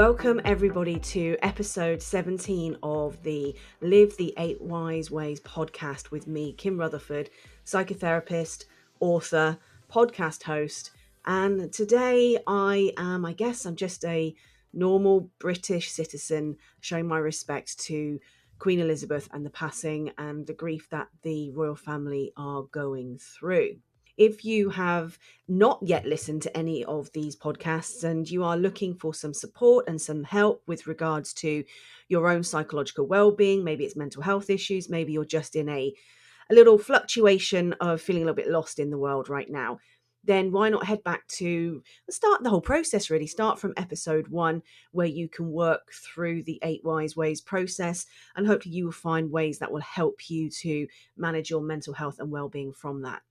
Welcome everybody to episode 17 of the Live the 8 Wise Ways podcast with me, Kim Rutherford, psychotherapist, author, podcast host. And today I'm just a normal British citizen showing my respects to Queen Elizabeth and the passing and the grief that the royal family are going through. If you have not yet listened to any of these podcasts and you are looking for some support and some help with regards to your own psychological well-being, maybe it's mental health issues, maybe you're just in a little fluctuation of feeling a little bit lost in the world right now, then why not head back to start the whole process really. Start from episode 1 where you can work through the 8 Wise Ways process, and hopefully you will find ways that will help you to manage your mental health and well-being from that.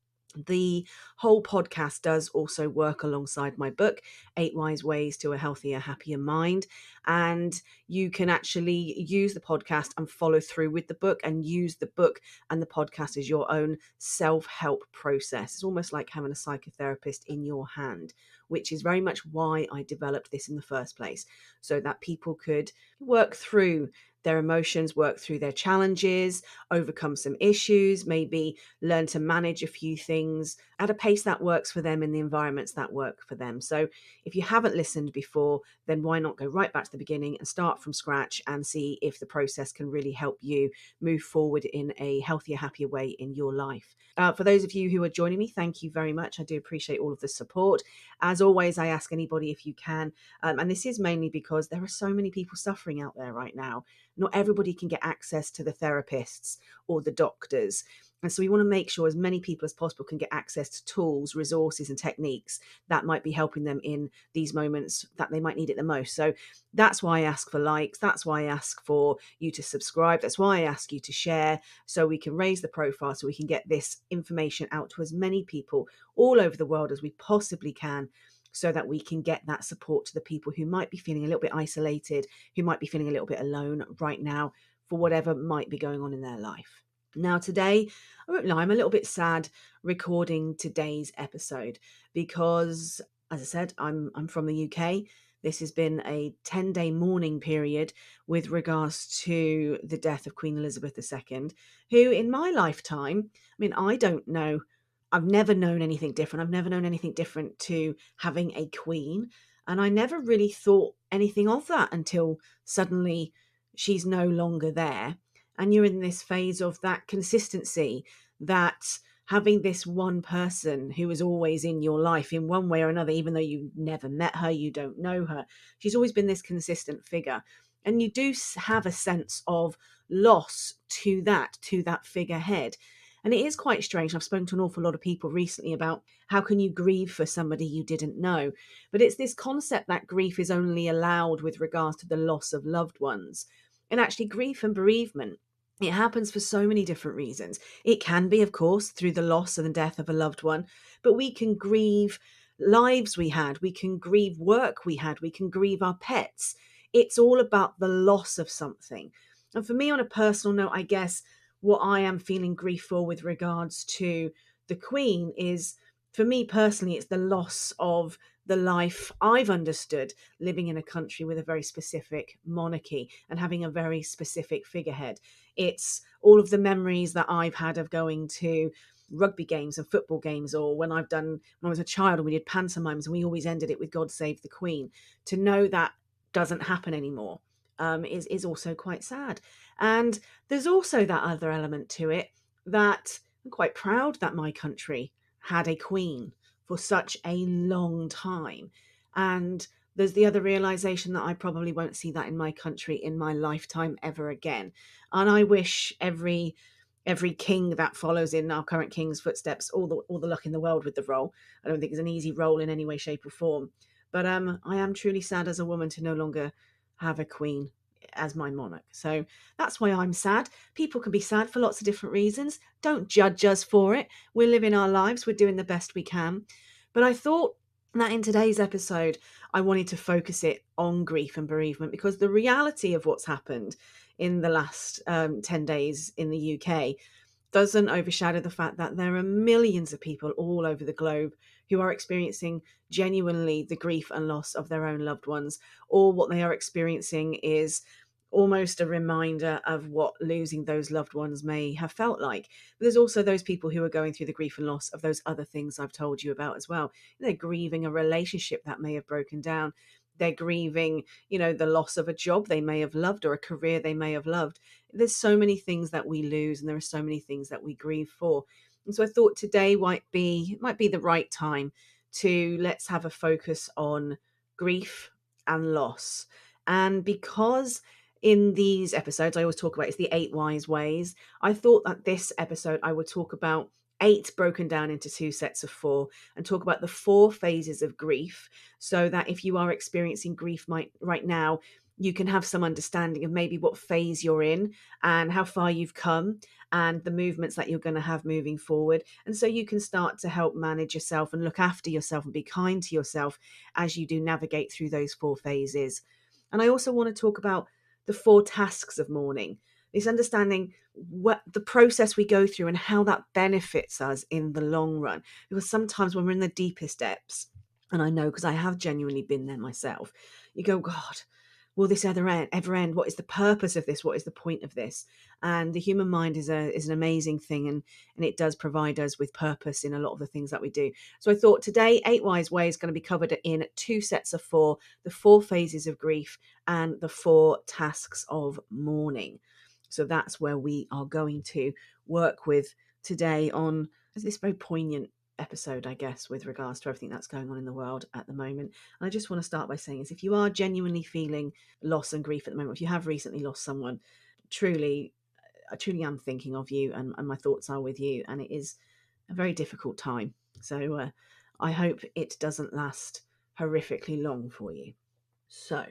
The whole podcast does also work alongside my book, 8 Wise Ways to a Healthier, Happier Mind. And you can actually use the podcast and follow through with the book and use the book and the podcast as your own self-help process. It's almost like having a psychotherapist in your hand, which is very much why I developed this in the first place, so that people could work through their emotions, work through their challenges, overcome some issues, maybe learn to manage a few things at a pace that works for them in the environments that work for them. So if you haven't listened before, then why not go right back to the beginning and start from scratch and see if the process can really help you move forward in a healthier, happier way in your life. For those of you who are joining me, thank you very much. I do appreciate all of the support. As always, I ask anybody if you can, and this is mainly because there are so many people suffering out there right now. Not everybody can get access to the therapists or the doctors. And so we want to make sure as many people as possible can get access to tools, resources, and techniques that might be helping them in these moments that they might need it the most. So that's why I ask for likes. That's why I ask for you to subscribe. That's why I ask you to share, so we can raise the profile, so we can get this information out to as many people all over the world as we possibly can, so that we can get that support to the people who might be feeling a little bit isolated, who might be feeling a little bit alone right now for whatever might be going on in their life. Now today, I won't lie, I'm a little bit sad recording today's episode because, as I said, I'm from the UK. This has been a 10-day mourning period with regards to the death of Queen Elizabeth II, who in my lifetime, I don't know, I've never known anything different. I've never known anything different to having a queen. And I never really thought anything of that until suddenly she's no longer there. And you're in this phase of that consistency, that having this one person who is always in your life in one way or another, even though you never met her, you don't know her. She's always been this consistent figure. And you do have a sense of loss to that figurehead. And it is quite strange. I've spoken to an awful lot of people recently about how can you grieve for somebody you didn't know. But it's this concept that grief is only allowed with regards to the loss of loved ones. And actually, grief and bereavement, it happens for so many different reasons. It can be, of course, through the loss and the death of a loved one, but we can grieve lives we had, we can grieve work we had, we can grieve our pets. It's all about the loss of something. And for me, on a personal note, I guess what I am feeling grief for with regards to the Queen is, for me personally, it's the loss of the life I've understood living in a country with a very specific monarchy and having a very specific figurehead. It's all of the memories that I've had of going to rugby games and football games, or when I was a child and we did pantomimes and we always ended it with God Save the Queen. To know that doesn't happen anymore is also quite sad. And there's also that other element to it, that I'm quite proud that my country had a queen for such a long time. And there's the other realization that I probably won't see that in my country in my lifetime ever again. And I wish every king that follows in our current king's footsteps all the luck in the world with the role. I don't think it's an easy role in any way, shape or form. But I am truly sad as a woman to no longer have a queen as my monarch. So that's why I'm sad. People can be sad for lots of different reasons. Don't judge us for it. We're living our lives. We're doing the best we can. But I thought that in today's episode, I wanted to focus it on grief and bereavement, because the reality of what's happened in the last 10 days in the UK doesn't overshadow the fact that there are millions of people all over the globe who are experiencing genuinely the grief and loss of their own loved ones, or what they are experiencing is almost a reminder of what losing those loved ones may have felt like. But there's also those people who are going through the grief and loss of those other things I've told you about as well. They're grieving a relationship that may have broken down. They're grieving, the loss of a job they may have loved or a career they may have loved. There's so many things that we lose, and there are so many things that we grieve for. And so I thought today might be the right time to let's have a focus on grief and loss. And because in these episodes I always talk about it's the 8 wise ways, I thought that this episode I would talk about 8 broken down into 2 sets of 4, and talk about the 4 phases of grief, so that if you are experiencing grief right now, you can have some understanding of maybe what phase you're in and how far you've come and the movements that you're going to have moving forward. And so you can start to help manage yourself and look after yourself and be kind to yourself as you do navigate through those 4 phases. And I also want to talk about the 4 tasks of mourning, this understanding what the process we go through and how that benefits us in the long run. Because sometimes when we're in the deepest depths, and I know because I have genuinely been there myself, you go, God, will this ever end? What is the purpose of this? What is the point of this? And the human mind is an amazing thing, and it does provide us with purpose in a lot of the things that we do. So I thought today 8 wise ways is going to be covered in 2 sets of 4, the 4 phases of grief and the 4 tasks of mourning. So that's where we are going to work with today on this very poignant episode, I guess, with regards to everything that's going on in the world at the moment. And I just want to start by saying is if you are genuinely feeling loss and grief at the moment, if you have recently lost someone, I truly am thinking of you, and my thoughts are with you, and it is a very difficult time. So I hope it doesn't last horrifically long for you. So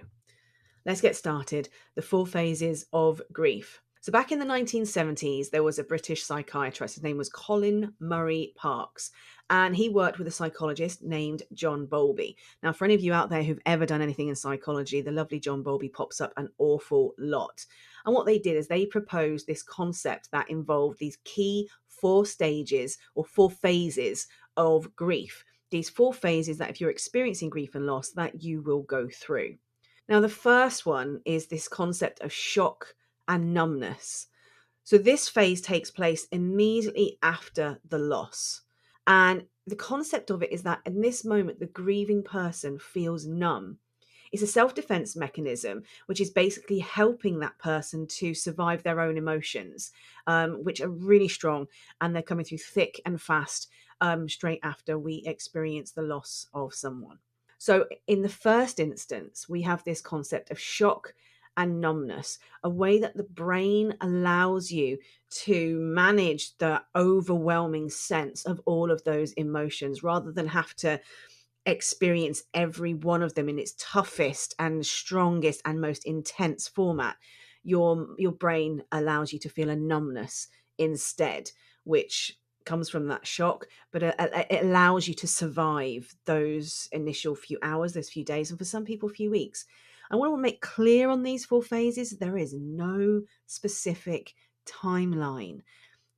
let's get started. The 4 phases of grief. So back in the 1970s, there was a British psychiatrist. His name was Colin Murray Parkes, and he worked with a psychologist named John Bowlby. Now, for any of you out there who've ever done anything in psychology, the lovely John Bowlby pops up an awful lot. And what they did is they proposed this concept that involved these key 4 stages or 4 phases of grief. These 4 phases that if you're experiencing grief and loss, that you will go through. Now, the first one is this concept of shock and numbness. So this phase takes place immediately after the loss. And the concept of it is that in this moment, the grieving person feels numb. It's a self-defense mechanism, which is basically helping that person to survive their own emotions, which are really strong, and they're coming through thick and fast straight after we experience the loss of someone. So in the first instance, we have this concept of shock and numbness, a way that the brain allows you to manage the overwhelming sense of all of those emotions rather than have to experience every one of them in its toughest and strongest and most intense format. Your brain allows you to feel a numbness instead, which comes from that shock, but it allows you to survive those initial few hours, those few days, and for some people, few weeks. I want to make clear on these 4 phases, there is no specific timeline.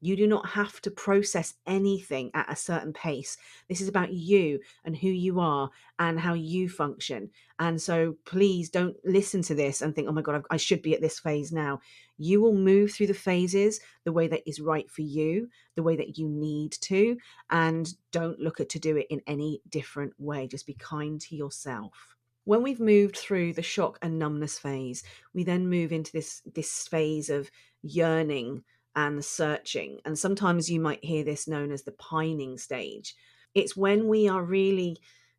You do not have to process anything at a certain pace. This is about you and who you are and how you function. And so please don't listen to this and think, oh my God, I should be at this phase now. You will move through the phases the way that is right for you, the way that you need to, and don't look to do it in any different way. Just be kind to yourself. When we've moved through the shock and numbness phase, we then move into this phase of yearning and searching. And sometimes you might hear this known as the pining stage. It's when we're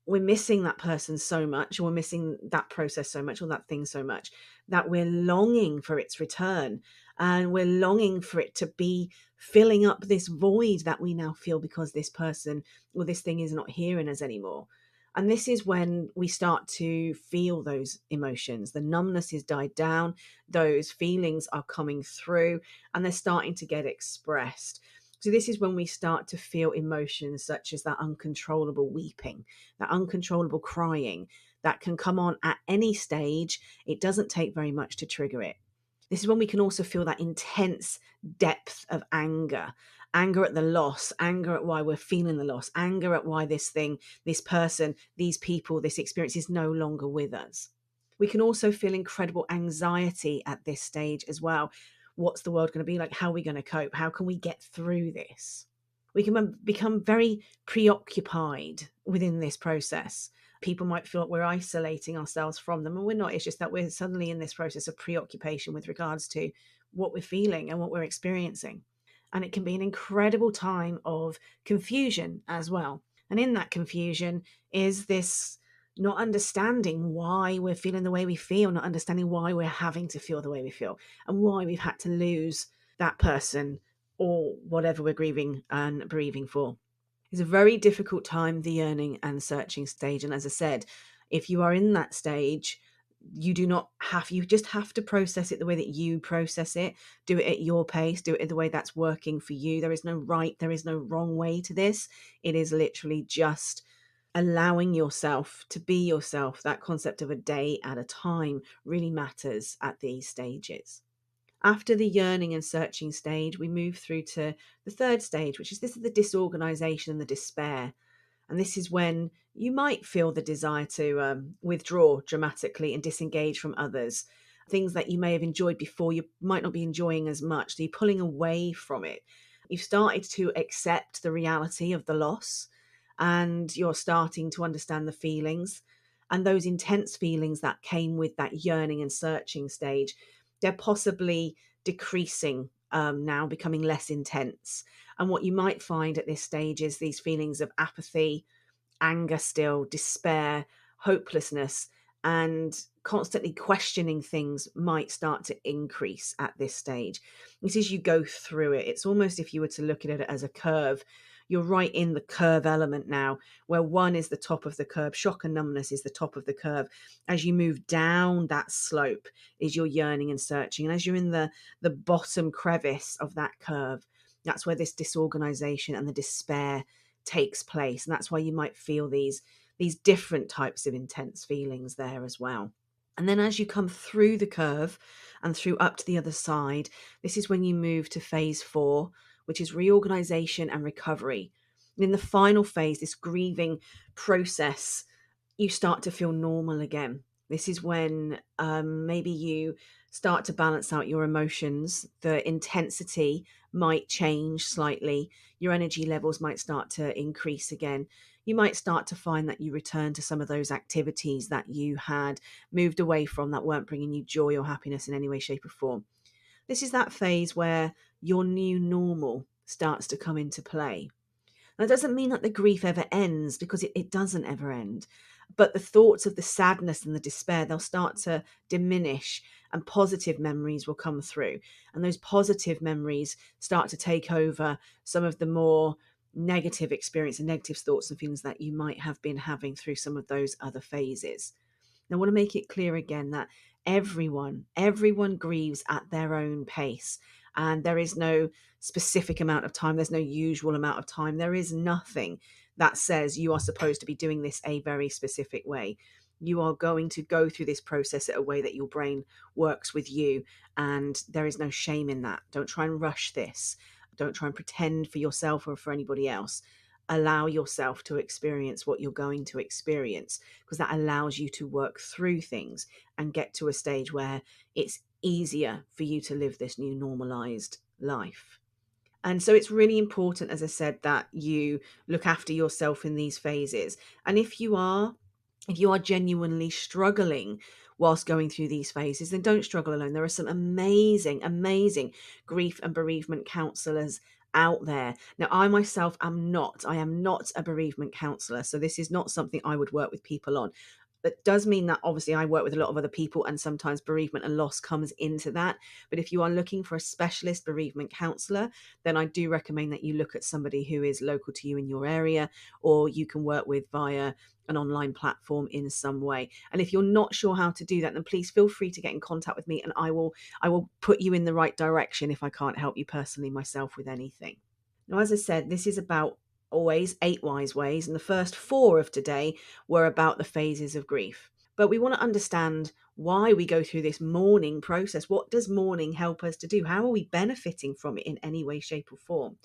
missing that person so much, or we're missing that process so much, or that thing so much, that we're longing for its return. And we're longing for it to be filling up this void that we now feel because this person or this thing is not here in us anymore. And this is when we start to feel those emotions. The numbness is died down, those feelings are coming through, and they're starting to get expressed. So this is when we start to feel emotions such as that uncontrollable weeping, that uncontrollable crying that can come on at any stage. It doesn't take very much to trigger it. This is when we can also feel that intense depth of anger. Anger at the loss, anger at why we're feeling the loss, anger at why this thing, this person, these people, this experience is no longer with us. We can also feel incredible anxiety at this stage as well. What's the world going to be like? How are we going to cope? How can we get through this? We can become very preoccupied within this process. People might feel like we're isolating ourselves from them, and we're not. It's just that we're suddenly in this process of preoccupation with regards to what we're feeling and what we're experiencing. And it can be an incredible time of confusion as well. And in that confusion is this not understanding why we're feeling the way we feel, not understanding why we're having to feel the way we feel, and why we've had to lose that person or whatever we're grieving and bereaving for. It's a very difficult time, the yearning and searching stage. And as I said, if you are in that stage, you just have to process it the way that you process it. Do it at your pace, do it the way that's working for you. There is no right, there is no wrong way to this. It is literally just allowing yourself to be yourself. That concept of a day at a time really matters at these stages. After the yearning and searching stage, we move through to the third stage, which is the disorganization and the despair. And this is when you might feel the desire to withdraw dramatically and disengage from others. Things that you may have enjoyed before, you might not be enjoying as much. So you're pulling away from it. You've started to accept the reality of the loss, and you're starting to understand the feelings. And those intense feelings that came with that yearning and searching stage, they're possibly decreasing now, becoming less intense. And what you might find at this stage is these feelings of apathy, anger, still despair, hopelessness, and constantly questioning things might start to increase at this stage. This is you go through it. It's almost, if you were to look at it as a curve, you're right in the curve element now, where one is the top of the curve, shock and numbness is the top of the curve. As you move down that slope is your yearning and searching. And as you're in the bottom crevice of that curve, that's where this disorganization and the despair takes place. And that's why you might feel these different types of intense feelings there as well. And then as you come through the curve and through up to the other side, this is when you move to phase 4, which is reorganization and recovery. And in the final phase, this grieving process, you start to feel normal again. This is when maybe you start to balance out your emotions. The intensity might change slightly. Your energy levels might start to increase again. You might start to find that you return to some of those activities that you had moved away from, that weren't bringing you joy or happiness in any way, shape, or form. This is that phase where your new normal starts to come into play. That doesn't mean that the grief ever ends, because it doesn't ever end. But the thoughts of the sadness and the despair, they'll start to diminish, and positive memories will come through. And those positive memories start to take over some of the more negative experience and negative thoughts and feelings that you might have been having through some of those other phases. Now, I want to make it clear again that everyone grieves at their own pace, and there is no specific amount of time. There's no usual amount of time. There is nothing that says you are supposed to be doing this a very specific way. You are going to go through this process in a way that your brain works with you, and there is no shame in that. Don't try and rush this. Don't try and pretend for yourself or for anybody else. Allow yourself to experience what you're going to experience, because that allows you to work through things and get to a stage where it's easier for you to live this new normalized life. And so it's really important, as I said, that you look after yourself in these phases. And if you are genuinely struggling whilst going through these phases, then don't struggle alone. There are some amazing grief and bereavement counsellors out there. Now, I myself am not a bereavement counsellor, so this is not something I would work with people on. That does mean that obviously I work with a lot of other people, and sometimes bereavement and loss comes into that. But if you are looking for a specialist bereavement counsellor, then I do recommend that you look at somebody who is local to you in your area, or you can work with via an online platform in some way. And if you're not sure how to do that, then please feel free to get in contact with me, and I will put you in the right direction if I can't help you personally myself with anything. Now, as I said, this is about always 8 wise ways, and the first 4 of today were about the phases of grief. But we want to understand why we go through this mourning process. What does mourning help us to do? How are we benefiting from it in any way, shape, or form?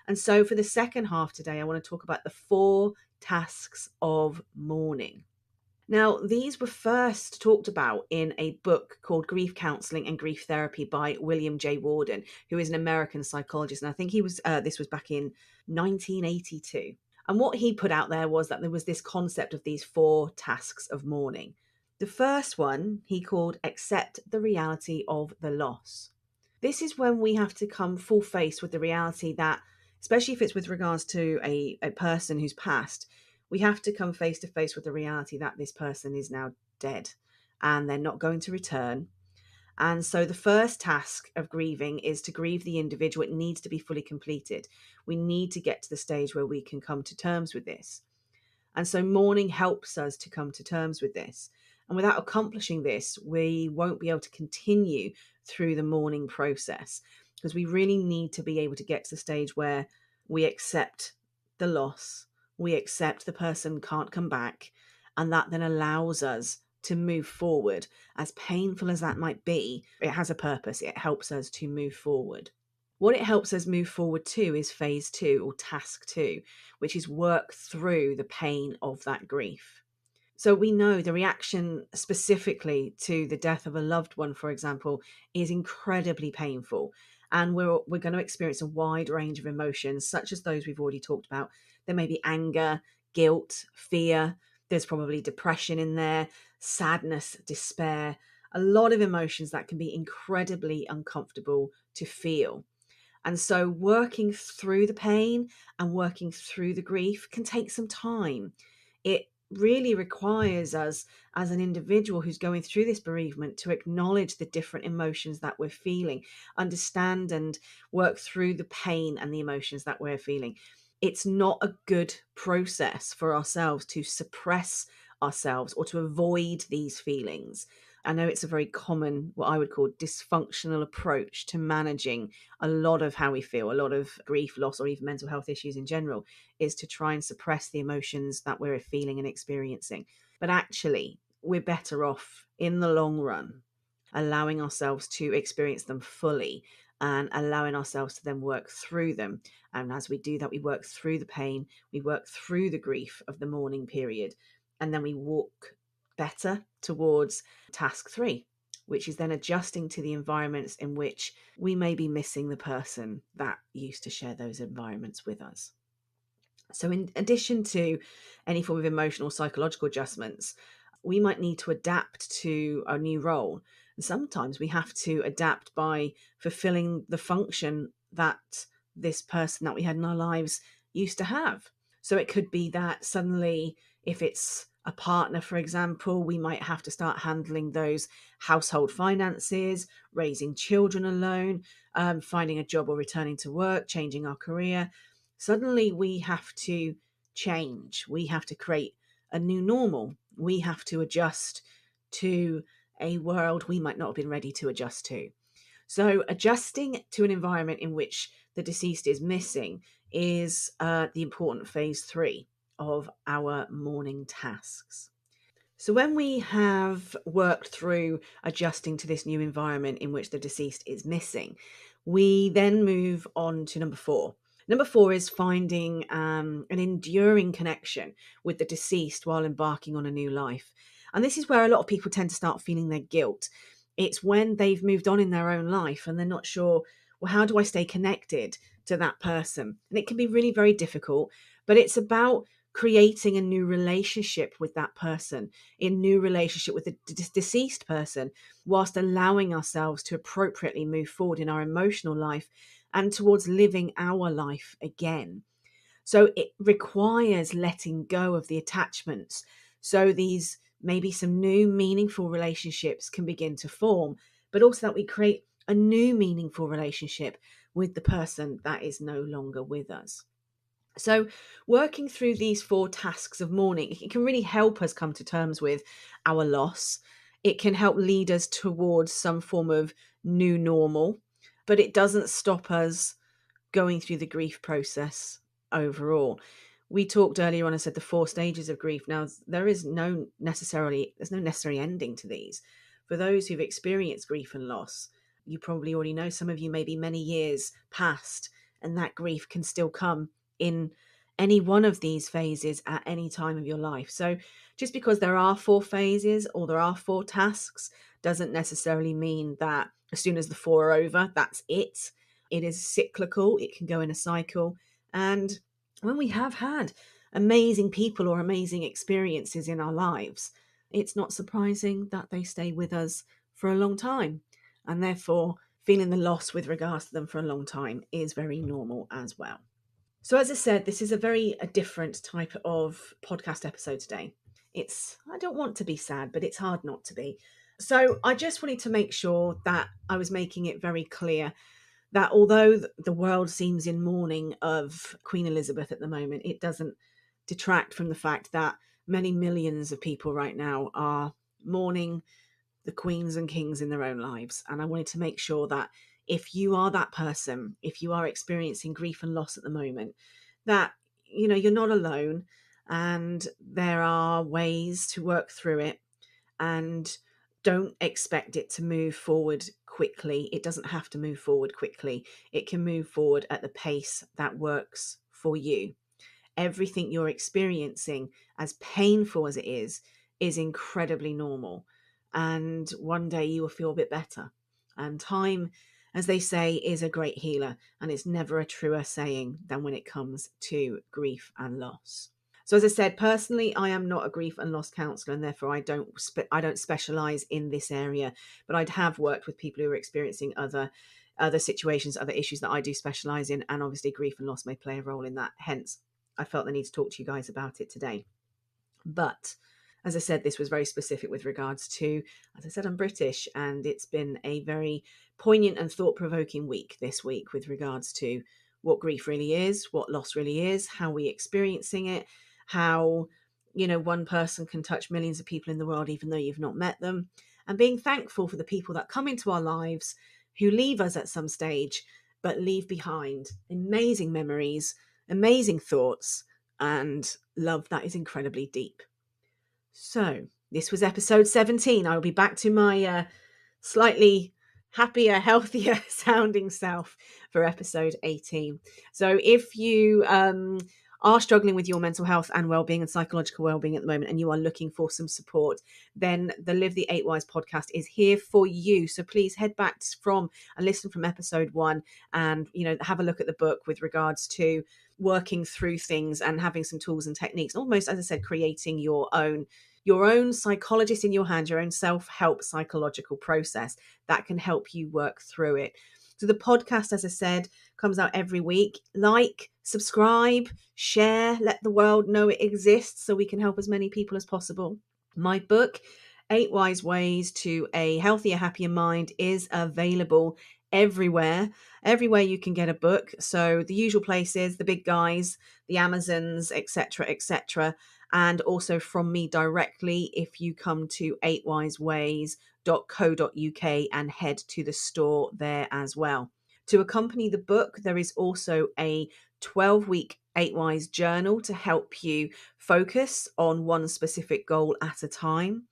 And so for the second half today, I want to talk about the 4 tasks of mourning. Now, these were first talked about in a book called Grief Counseling and Grief Therapy by William J. Warden, who is an American psychologist. And I think this was back in 1982. And what he put out there was that there was this concept of these 4 tasks of mourning. The first one he called accept the reality of the loss. This is when we have to come full face with the reality that, especially if it's with regards to a person who's passed, we have to come face to face with the reality that this person is now dead and they're not going to return. And so the first task of grieving is to grieve the individual. It needs to be fully completed. We need to get to the stage where we can come to terms with this. And so mourning helps us to come to terms with this. And without accomplishing this, we won't be able to continue through the mourning process, because we really need to be able to get to the stage where we accept the loss, we accept the person can't come back, and that then allows us to move forward. As painful as that might be, it has a purpose. It helps us to move forward. What it helps us move forward to is phase 2 or task 2, which is work through the pain of that grief. So we know the reaction specifically to the death of a loved one, for example, is incredibly painful. And we're going to experience a wide range of emotions, such as those we've already talked about. There may be anger, guilt, fear. There's probably depression in there, sadness, despair, a lot of emotions that can be incredibly uncomfortable to feel. And so working through the pain and working through the grief can take some time. It really requires us as an individual who's going through this bereavement to acknowledge the different emotions that we're feeling, understand and work through the pain and the emotions that we're feeling. It's not a good process for ourselves to suppress ourselves or to avoid these feelings. I know it's a very common, what I would call dysfunctional approach to managing a lot of how we feel, a lot of grief, loss, or even mental health issues in general, is to try and suppress the emotions that we're feeling and experiencing. But actually, we're better off in the long run allowing ourselves to experience them fully and allowing ourselves to then work through them. And as we do that, we work through the pain, we work through the grief of the mourning period, and then we walk better towards task 3, which is then adjusting to the environments in which we may be missing the person that used to share those environments with us. So in addition to any form of emotional, psychological adjustments, we might need to adapt to a new role. And sometimes we have to adapt by fulfilling the function that this person that we had in our lives used to have. So it could be that suddenly, if it's a partner, for example, we might have to start handling those household finances, raising children alone, finding a job or returning to work, changing our career. Suddenly we have to change. We have to create a new normal. We have to adjust to a world we might not have been ready to adjust to. So adjusting to an environment in which the deceased is missing is the important phase 3 of our mourning tasks. So when we have worked through adjusting to this new environment in which the deceased is missing, we then move on to number 4. Number 4 is finding an enduring connection with the deceased while embarking on a new life. And this is where a lot of people tend to start feeling their guilt. It's when they've moved on in their own life and they're not sure, well, how do I stay connected to that person? And it can be really very difficult, but it's about creating a new relationship with that person, a new relationship with the deceased person, whilst allowing ourselves to appropriately move forward in our emotional life and towards living our life again. So it requires letting go of the attachments. So these maybe some new meaningful relationships can begin to form, but also that we create a new meaningful relationship with the person that is no longer with us. So working through these 4 tasks of mourning, it can really help us come to terms with our loss. It can help lead us towards some form of new normal, but it doesn't stop us going through the grief process overall. We talked earlier on, I said the 4 stages of grief. Now, there's no necessary ending to these, For those who've experienced grief and loss, you probably already know, some of you may be many years past, and that grief can still come in any one of these phases at any time of your life. So just because there are 4 phases or there are 4 tasks doesn't necessarily mean that as soon as the 4 are over, that's it. It is cyclical. It can go in a cycle. And when we have had amazing people or amazing experiences in our lives, it's not surprising that they stay with us for a long time. And therefore, feeling the loss with regards to them for a long time is very normal as well. So as I said, this is a different type of podcast episode today. I don't want to be sad, but it's hard not to be. So I just wanted to make sure that I was making it very clear that although the world seems in mourning of Queen Elizabeth at the moment, it doesn't detract from the fact that many millions of people right now are mourning the queens and kings in their own lives. And I wanted to make sure that if you are that person, if you are experiencing grief and loss at the moment, that you're not alone, and there are ways to work through it, and don't expect it to move forward quickly. It doesn't have to move forward quickly. It can move forward at the pace that works for you. Everything you're experiencing, as painful as it is incredibly normal. And one day you will feel a bit better. And time, as they say, is a great healer. And it's never a truer saying than when it comes to grief and loss. So as I said, personally, I am not a grief and loss counsellor, and therefore I don't specialise in this area. But I have worked with people who are experiencing other situations, other issues that I do specialise in, and obviously grief and loss may play a role in that. Hence, I felt the need to talk to you guys about it today. But as I said, this was very specific with regards to, as I said, I'm British, and it's been a very poignant and thought-provoking week this week with regards to what grief really is, what loss really is, how we're experiencing it, how, one person can touch millions of people in the world even though you've not met them, and being thankful for the people that come into our lives who leave us at some stage, but leave behind amazing memories, amazing thoughts, and love that is incredibly deep. So this was episode 17. I will be back to my slightly happier, healthier sounding self for episode 18. So if you are struggling with your mental health and well-being and psychological well-being at the moment, and you are looking for some support, then the Live the 8 Whys podcast is here for you. So please head back from and listen from episode 1, and have a look at the book with regards to working through things and having some tools and techniques, almost, as I said, creating your own psychologist in your hand, your own self-help psychological process that can help you work through it. So the podcast, as I said, comes out every week. Like, subscribe, share, let the world know it exists so we can help as many people as possible. My book, 8 Wise Ways to a Healthier, Happier Mind, is available everywhere you can get a book. So the usual places, the big guys, the Amazons, etc., and also from me directly if you come to 8wiseways.co.uk and head to the store there as well. To accompany the book, there is also a 12-week 8 Wise journal to help you focus on one specific goal at a time.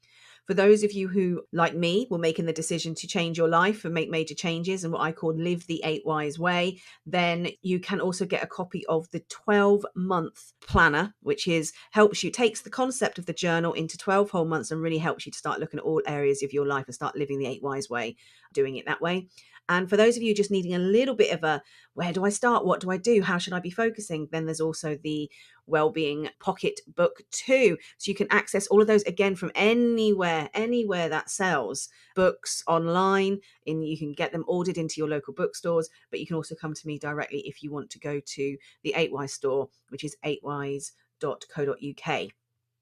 For those of you who, like me, were making the decision to change your life and make major changes and what I call live the 8 Wise way, then you can also get a copy of the 12-month planner, which takes the concept of the journal into 12 whole months and really helps you to start looking at all areas of your life and start living the 8 Wise way, doing it that way. And for those of you just needing a little bit of a, where do I start? What do I do? How should I be focusing? Then there's also the Wellbeing Pocket Book 2. So you can access all of those again from anywhere that sells books online, and you can get them ordered into your local bookstores, but you can also come to me directly if you want to go to the 8 Wise store, which is 8wise.co.uk.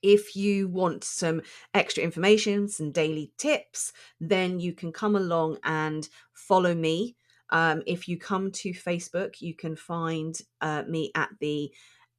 If you want some extra information, some daily tips, then you can come along and follow me. If you come to Facebook, you can find me at the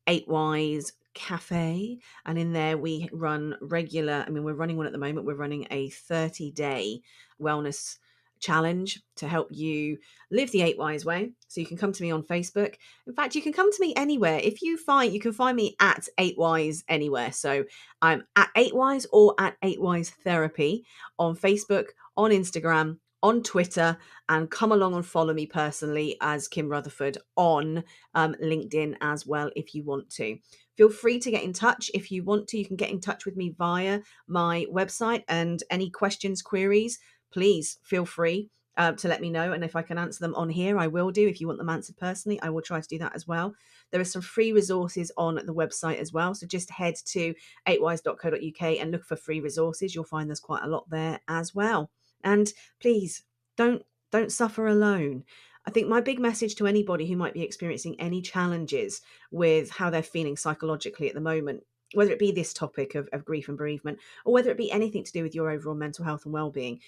8 Wise Cafe, and in there we run we're running one at the moment. We're running a 30-day wellness challenge to help you live the 8 Wise way. So you can come to me on Facebook. In fact, you can come to me anywhere. If you find, you can find me at 8 Wise anywhere. So I'm at 8 Wise or at 8 Wise Therapy on Facebook, on Instagram, on Twitter, and come along and follow me personally as Kim Rutherford on LinkedIn as well if you want to. Feel free to get in touch. If you want to, you can get in touch with me via my website, and any questions, queries, please feel free to let me know. And if I can answer them on here, I will do. If you want them answered personally, I will try to do that as well. There are some free resources on the website as well. So just head to 8wise.co.uk and look for free resources. You'll find there's quite a lot there as well. And please don't suffer alone. I think my big message to anybody who might be experiencing any challenges with how they're feeling psychologically at the moment, whether it be this topic of grief and bereavement, or whether it be anything to do with your overall mental health and well-being,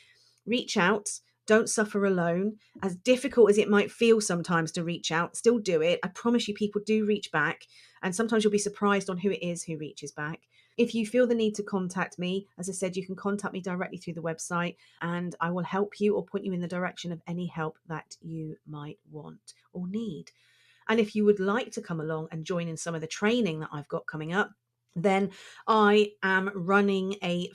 reach out. Don't suffer alone. As difficult as it might feel sometimes to reach out, still do it. I promise you, people do reach back. And sometimes you'll be surprised on who it is who reaches back. If you feel the need to contact me, as I said, you can contact me directly through the website, and I will help you or point you in the direction of any help that you might want or need. And if you would like to come along and join in some of the training that I've got coming up, then I am running two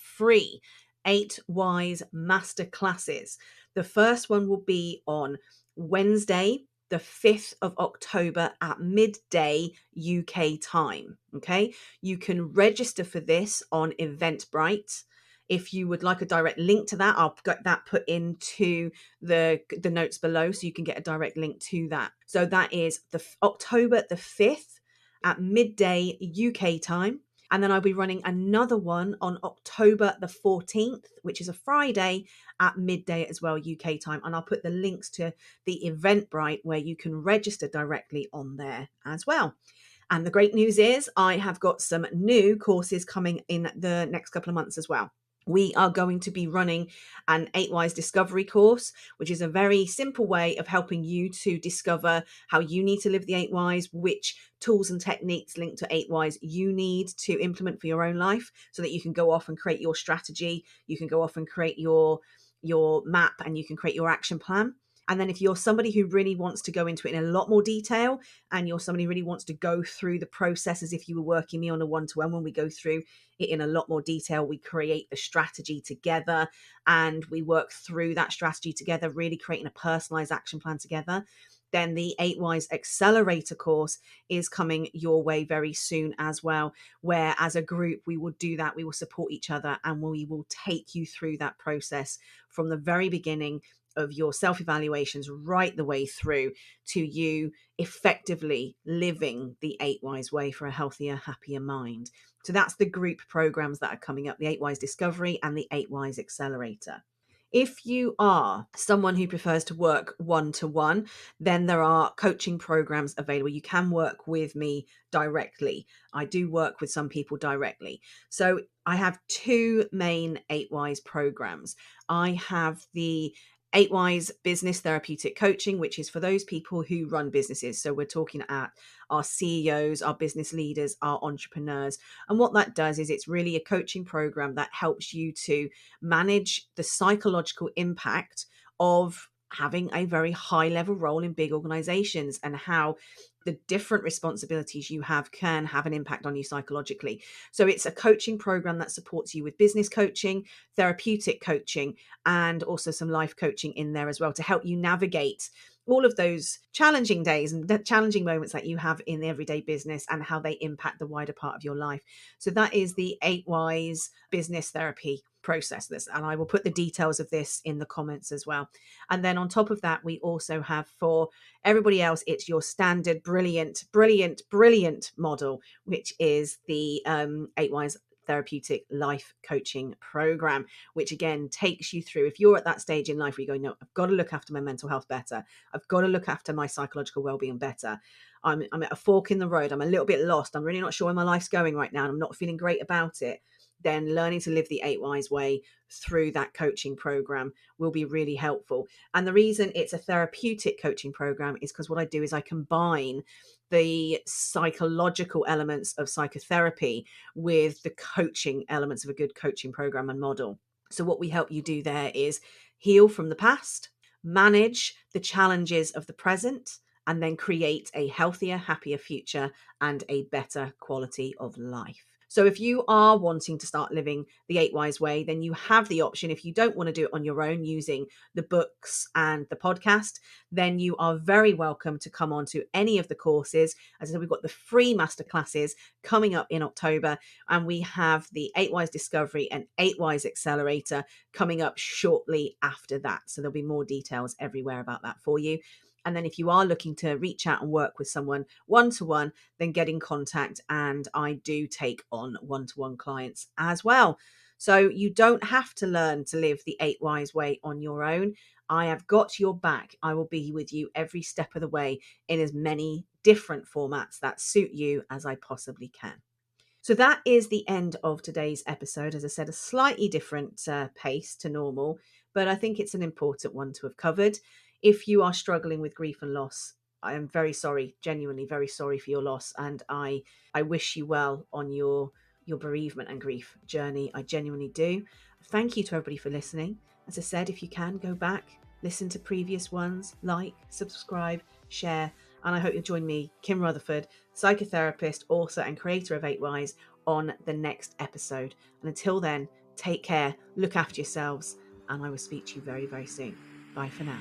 free 8 Wise masterclasses. The first one will be on Wednesday, the 5th of October at midday UK time. Okay, you can register for this on Eventbrite. If you would like a direct link to that, I'll get that put into the notes below so you can get a direct link to that. So that is the October the 5th at midday UK time. And then I'll be running another one on October the 14th, which is a Friday at midday as well, UK time. And I'll put the links to the Eventbrite where you can register directly on there as well. And the great news is I have got some new courses coming in the next couple of months as well. We are going to be running an 8 Wise Discovery course, which is a very simple way of helping you to discover how you need to live the 8 Wise, which tools and techniques linked to 8 Wise you need to implement for your own life so that you can go off and create your strategy. You can go off and create your map, and you can create your action plan. And then if you're somebody who really wants to go into it in a lot more detail, and you're somebody who really wants to go through the process as if you were working me on a one-to-one, when we go through it in a lot more detail, we create the strategy together and we work through that strategy together, really creating a personalized action plan together. Then the 8 Wise Accelerator course is coming your way very soon as well, where as a group we will do that. We will support each other and we will take you through that process from the very beginning of your self-evaluations right the way through to you effectively living the 8 Wise way for a healthier, happier mind. So that's the group programs that are coming up, the 8 Wise Discovery and the 8 Wise Accelerator. If you are someone who prefers to work one-to-one, then there are coaching programs available. You can work with me directly. I do work with some people directly. So I have two main 8 Wise programs. I have the 8 Wise Business Therapeutic Coaching, which is for those people who run businesses. So we're talking at our CEOs, our business leaders, our entrepreneurs. And what that does is it's really a coaching program that helps you to manage the psychological impact of having a very high level role in big organizations, and how the different responsibilities you have can have an impact on you psychologically. So it's a coaching program that supports you with business coaching, therapeutic coaching, and also some life coaching in there as well to help you navigate all of those challenging days and the challenging moments that you have in the everyday business and how they impact the wider part of your life. So that is the 8 Wise Business Therapy process. And I will put the details of this in the comments as well. And then on top of that, we also have, for everybody else, it's your standard brilliant model, which is the 8 Wise Therapeutic Life Coaching Program, which again takes you through, if you're at that stage in life where you're going, no, I've got to look after my mental health better, I've got to look after my psychological well-being better, I'm at a fork in the road, I'm a little bit lost, I'm really not sure where my life's going right now, and I'm not feeling great about it, then learning to live the 8 Wise way through that coaching program will be really helpful. And the reason it's a therapeutic coaching program is because what I do is I combine the psychological elements of psychotherapy with the coaching elements of a good coaching program and model. So what we help you do there is heal from the past, manage the challenges of the present, and then create a healthier, happier future and a better quality of life. So if you are wanting to start living the 8 Wise way, then you have the option. If you don't want to do it on your own using the books and the podcast, then you are very welcome to come on to any of the courses. As I said, we've got the free masterclasses coming up in October, and we have the 8 Wise Discovery and 8 Wise Accelerator coming up shortly after that. So there'll be more details everywhere about that for you. And then if you are looking to reach out and work with someone one-to-one, then get in contact. And I do take on one-to-one clients as well. So you don't have to learn to live the 8 Wise way on your own. I have got your back. I will be with you every step of the way in as many different formats that suit you as I possibly can. So that is the end of today's episode. As I said, a slightly different pace to normal, but I think it's an important one to have covered. If you are struggling with grief and loss, I am very sorry, genuinely very sorry for your loss. And I wish you well on your bereavement and grief journey. I genuinely do. Thank you to everybody for listening. As I said, if you can go back, listen to previous ones, like, subscribe, share. And I hope you'll join me, Kim Rutherford, psychotherapist, author, and creator of 8 Wise, on the next episode. And until then, take care, look after yourselves, and I will speak to you very, very soon. Bye for now.